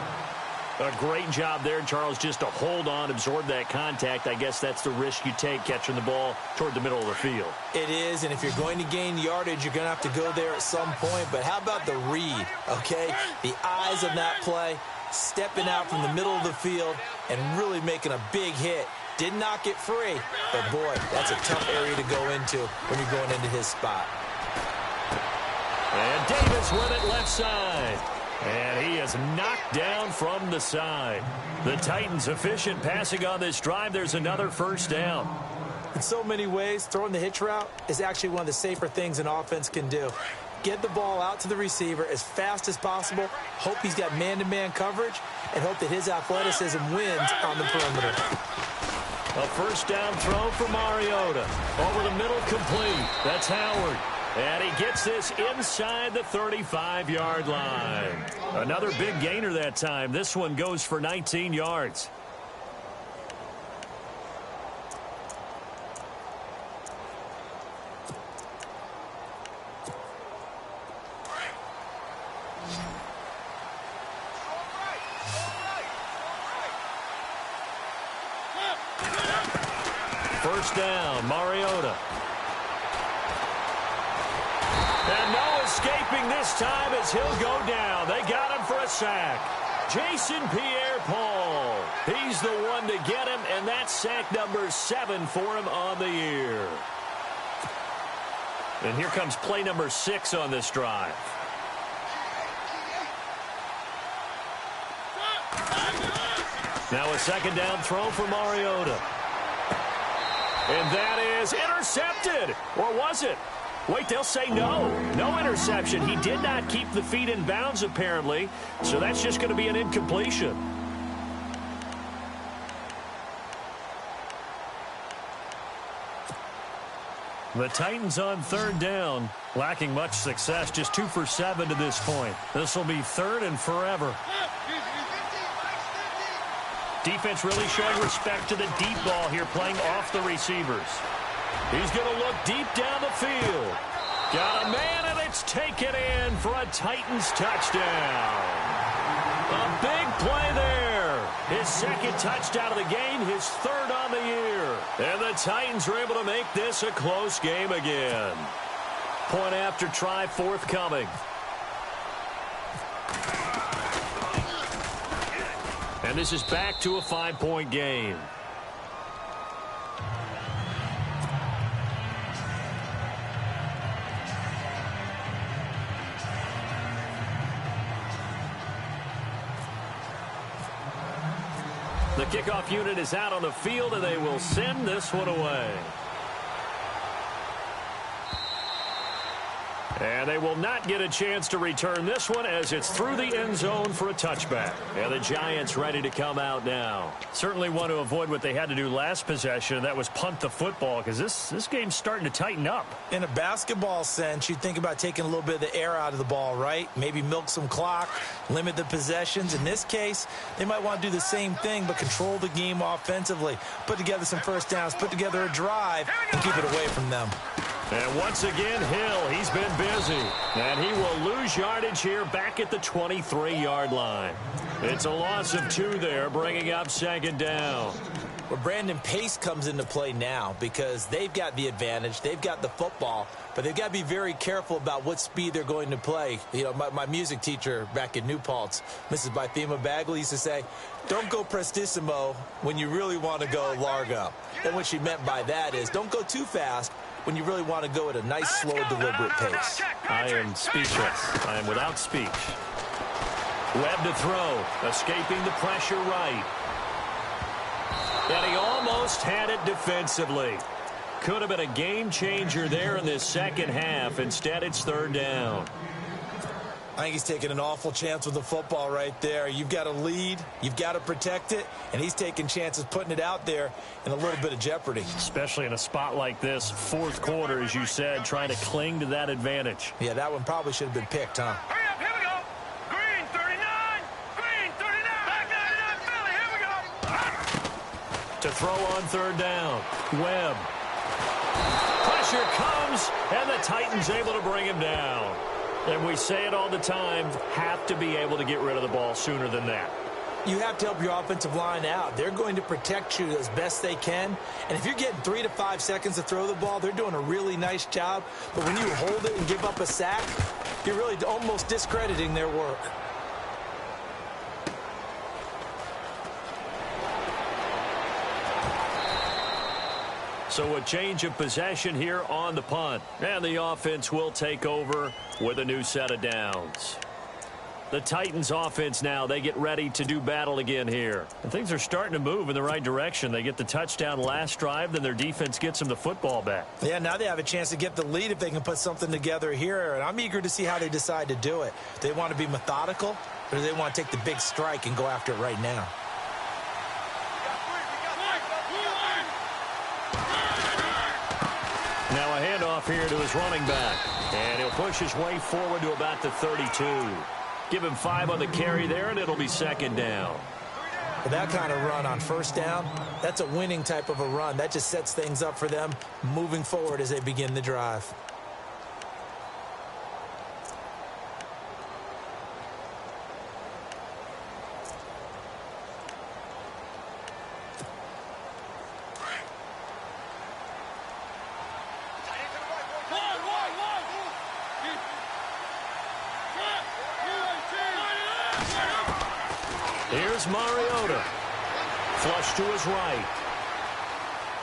B: A great job there, Charles, just to hold on, absorb that contact. I guess that's the risk you take catching the ball toward the middle of the field.
C: It is, and if you're going to gain yardage, you're going to have to go there at some point. But how about the read, okay? The eyes of that play, stepping out from the middle of the field and really making a big hit. Did not get free, but boy, that's a tough area to go into when you're going into his spot.
B: And Davis with it left side. And he is knocked down from the side. The Titans efficient passing on this drive. There's another first down.
C: In so many ways, throwing the hitch route is actually one of the safer things an offense can do. Get the ball out to the receiver as fast as possible, hope he's got man-to-man coverage, and hope that his athleticism wins on the perimeter.
B: A first down throw for Mariota. Over the middle, complete. That's Howard. And he gets this inside the 35-yard line. Another big gainer that time. This one goes for 19 yards. First down, Mariota. And no escaping this time as he'll go down. They got him for a sack. Jason Pierre-Paul. He's the one to get him, and that's sack number 7 for him on the year. And here comes play number 6 on this drive. Now a second down throw for Mariota. And that is intercepted. Or was it? Wait, they'll say no. No interception. He did not keep the feet in bounds, apparently. So that's just going to be an incompletion. The Titans on third down, lacking much success, just 2 for 7 to this point. This will be 3rd and forever. Defense really showing respect to the deep ball here, playing off the receivers. He's going to look deep down the field. Got a man, and it's taken in for a Titans touchdown. A big play there. His 2nd touchdown of the game, his 3rd on the year. And the Titans are able to make this a close game again. Point after try forthcoming. And this is back to a 5-point game. The kickoff unit is out on the field, and they will send this one away. And they will not get a chance to return this one as it's through the end zone for a touchback. And the Giants ready to come out now. Certainly want to avoid what they had to do last possession, and that was punt the football, because this game's starting to tighten up.
C: In a basketball sense, you think about taking a little bit of the air out of the ball, right? Maybe milk some clock, limit the possessions. In this case, they might want to do the same thing, but control the game offensively. Put together some first downs, put together a drive, and keep it away from them.
B: And once again, Hill, he's been busy. And he will lose yardage here back at the 23-yard line. It's a loss of 2 there, bringing up 2nd down.
C: Well, Brandon, pace comes into play now because they've got the advantage. They've got the football, but they've got to be very careful about what speed they're going to play. You know, my music teacher back in New Paltz, Mrs. Bythema Bagley, used to say, don't go prestissimo when you really want to go largo. And what she meant by that is don't go too fast when you really want to go at a nice, slow, deliberate pace.
B: I am speechless. I am without speech. Webb to throw, escaping the pressure right. And he almost had it defensively. Could have been a game changer there in this second half. Instead, it's 3rd down.
C: I think he's taking an awful chance with the football right there. You've got to lead, you've got to protect it, and he's taking chances putting it out there in a little bit of jeopardy.
B: Especially in a spot like this, 4th quarter, as you said, trying to cling to that advantage.
C: Yeah, that one probably should have been picked, huh?
D: Hurry up, here we go. Green 39, green 39, back 99, Philly, here we go.
B: To throw on 3rd down, Webb. Pressure comes, and the Titans able to bring him down. And we say it all the time, have to be able to get rid of the ball sooner than that.
C: You have to help your offensive line out. They're going to protect you as best they can. And if you're getting 3 to 5 seconds to throw the ball, they're doing a really nice job. But when you hold it and give up a sack, you're really almost discrediting their work.
B: So a change of possession here on the punt. And the offense will take over with a new set of downs. The Titans offense now, they get ready to do battle again here. And things are starting to move in the right direction. They get the touchdown last drive, then their defense gets them the football back.
C: Yeah, now they have a chance to get the lead if they can put something together here. And I'm eager to see how they decide to do it. Do they want to be methodical, or do they want to take the big strike and go after it right now?
B: Now a handoff here to his running back. And he'll push his way forward to about the 32. Give him 5 on the carry there, and it'll be 2nd down.
C: With that kind of run on 1st down, that's a winning type of a run. That just sets things up for them moving forward as they begin the drive.
E: Here's Mariota. Flush to his right.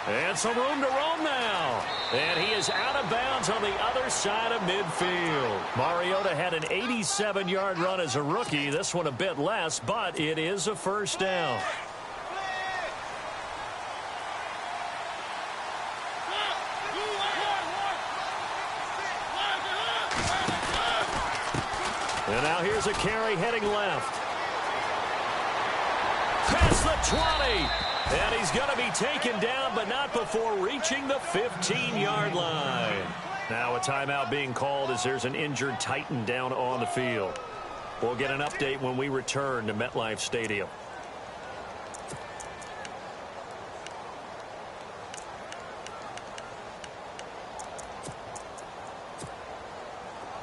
E: And some room to roam now. And he is out of bounds on the other side of midfield. Mariota had an 87-yard run as a rookie. This one a bit less, but it is a first down. And now here's a carry heading left. Past the 20. And he's going to be taken down, but not before reaching the 15-yard line. Now a timeout being called as there's an injured Titan down on the field. We'll get an update when we return to MetLife Stadium.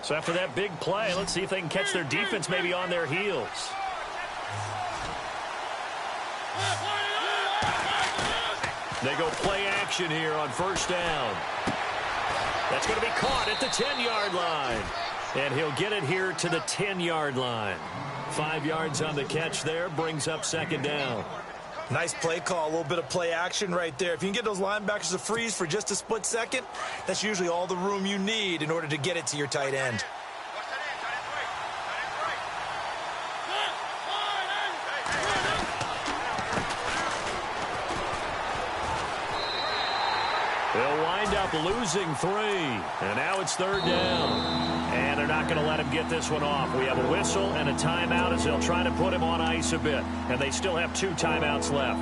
E: So after that big play, let's see if they can catch their defense maybe on their heels. They go play action here on first down. That's going to be caught at the 10-yard line. And he'll get it here to the 10-yard line. 5 yards on the catch there, brings up second down.
C: Nice play call, a little bit of play action right there. If you can get those linebackers to freeze for just a split second, that's usually all the room you need in order to get it to your tight end.
E: They'll wind up losing 3. And now it's third down. And they're not going to let him get this one off. We have a whistle and a timeout as they'll try to put him on ice a bit. And they still have 2 timeouts left.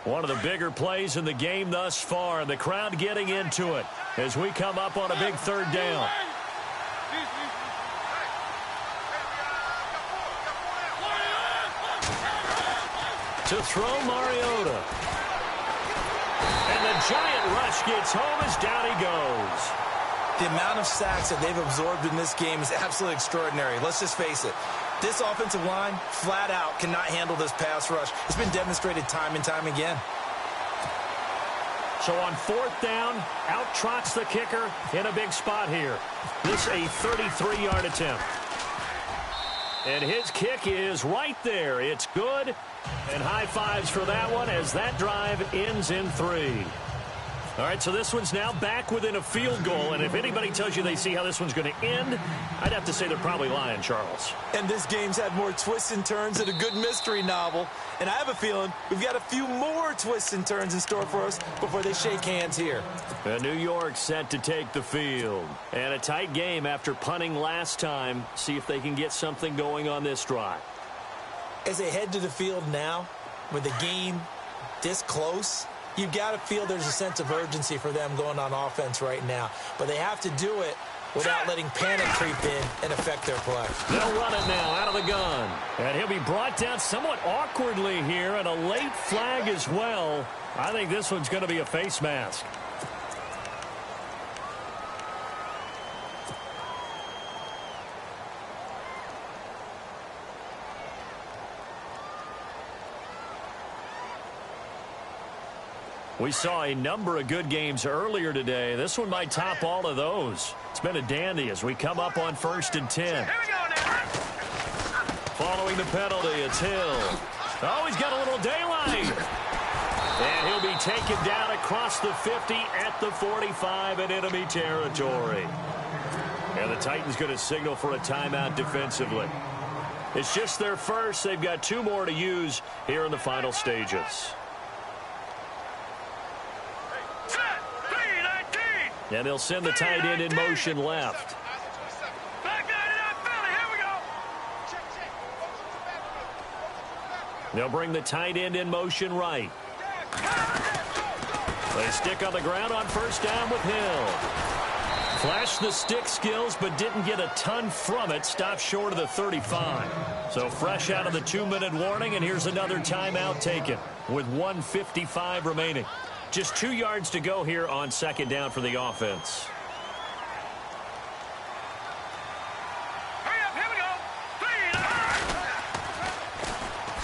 E: One of the bigger plays in the game thus far. The crowd getting into it as we come up on a big third down. To throw Mariota. And the giant rush gets home as down he goes.
C: The amount of sacks that they've absorbed in this game is absolutely extraordinary. Let's just face it. This offensive line, flat out, cannot handle this pass rush. It's been demonstrated time and time again.
E: So on fourth down, out trots the kicker in a big spot here. This a 33-yard attempt. And his kick is right there. It's good. And high fives for that one as that drive ends in 3. All right, so this one's now back within a field goal, and if anybody tells you they see how this one's going to end, I'd have to say they're probably lying, Charles.
C: And this game's had more twists and turns than a good mystery novel, and I have a feeling we've got a few more twists and turns in store for us before they shake hands here.
E: And New York set to take the field. And a tight game after punting last time. See if they can get something going on this drive.
C: As they head to the field now, with the game this close, you've got to feel there's a sense of urgency for them going on offense right now. But they have to do it without letting panic creep in and affect their play.
E: They'll run it now out of the gun. And he'll be brought down somewhat awkwardly here, and a late flag as well. I think this one's going to be a face mask. We saw a number of good games earlier today. This one might top all of those. It's been a dandy as we come up on 1st and 10.
D: Here we go now.
E: Following the penalty, it's Hill. Oh, he's got a little daylight. And he'll be taken down across the 50 at the 45 in enemy territory. And the Titans going to signal for a timeout defensively. It's just their first. They've got 2 more to use here in the final stages. And they'll send the tight end in motion left. They'll bring the tight end in motion right. They stick on the ground on first down with Hill. Flashed the stick skills, but didn't get a ton from it. Stopped short of the 35. So fresh out of the 2-minute warning, and here's another timeout taken with 1:55 remaining. Just 2 yards to go here on second down for the offense.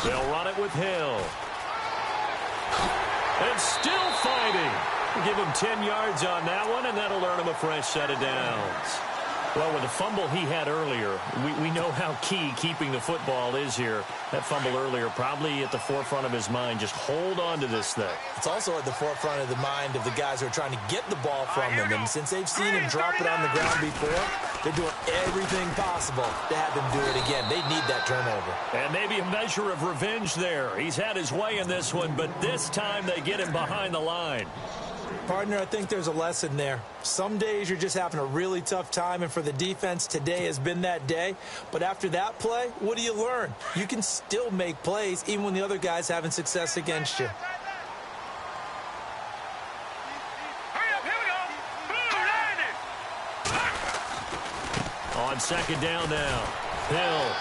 E: They'll run it with Hill. And still fighting. Give him 10 yards on that one, and that'll earn him a fresh set of downs. Well, with the fumble he had earlier, we know how key keeping the football is here. That fumble earlier probably at the forefront of his mind. Just hold on to this thing.
C: It's also at the forefront of the mind of the guys who are trying to get the ball from him. And since they've seen him drop it on the ground before, they're doing everything possible to have him do it again. They need that turnover.
E: And maybe a measure of revenge there. He's had his way in this one, but this time they get him behind the line.
C: Partner, I think there's a lesson there. Some days you're just having a really tough time, and for the defense, today has been that day. But after that play, what do you learn? You can still make plays even when the other guy's having success against you.
D: Hurry up, here we go.
E: On second down now, Hill.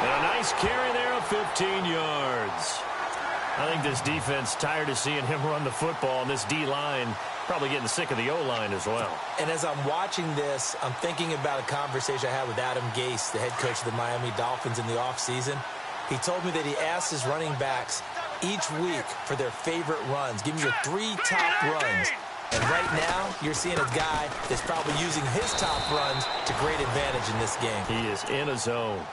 E: And a nice carry there of 15 yards. I think this defense tired of seeing him run the football, and this D-line probably getting sick of the O-line as well.
C: And as I'm watching this, I'm thinking about a conversation I had with Adam Gase, the head coach of the Miami Dolphins in the offseason. He told me that he asked his running backs each week for their favorite runs. Give me your 3 top runs. And right now, you're seeing a guy that's probably using his top runs to great advantage in this game.
E: He is in a zone.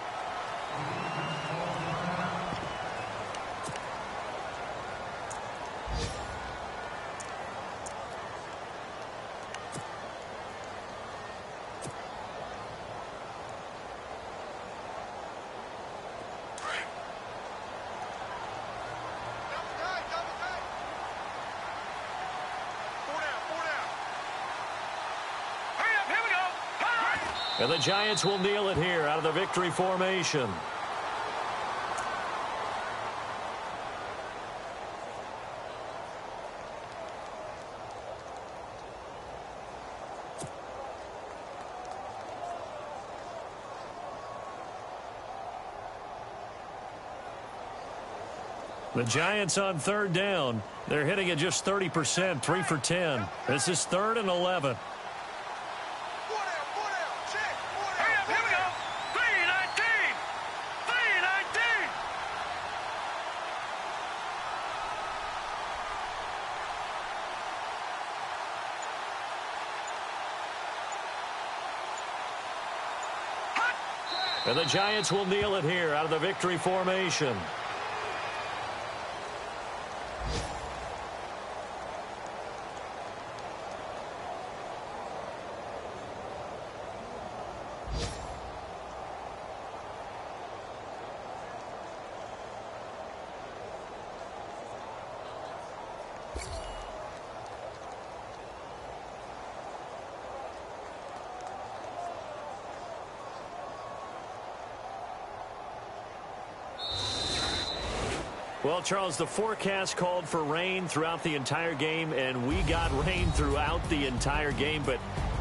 E: And the Giants will kneel it here out of the victory formation. The Giants on third down. They're hitting it just 30%, 3 for 10. This is 3rd and 11. And the Giants will kneel it here out of the victory formation. Well, Charles, the forecast called for rain throughout the entire game, and we got rain throughout the entire game. But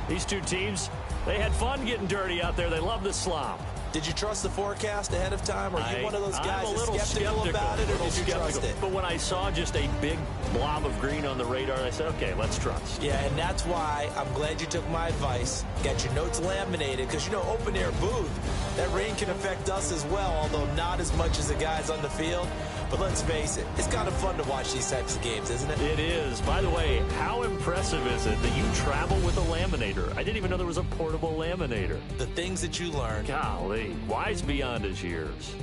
E: these two teams, they had fun getting dirty out there. They love the slop.
C: Did you trust the forecast ahead of time? Or are you one of those guys that's skeptical about it, or did you trust it?
E: But when I saw just a big blob of green on the radar, I said, okay, let's trust.
C: Yeah, and that's why I'm glad you took my advice. Got your notes laminated, because, you know, open-air booth, that rain can affect us as well, although not as much as the guys on the field. But let's face it, it's kind of fun to watch these types of games, isn't it?
E: It is. By the way, how impressive is it that you travel with a laminator? I didn't even know there was a portable laminator.
C: The things that you learn.
E: Golly, wise beyond his years.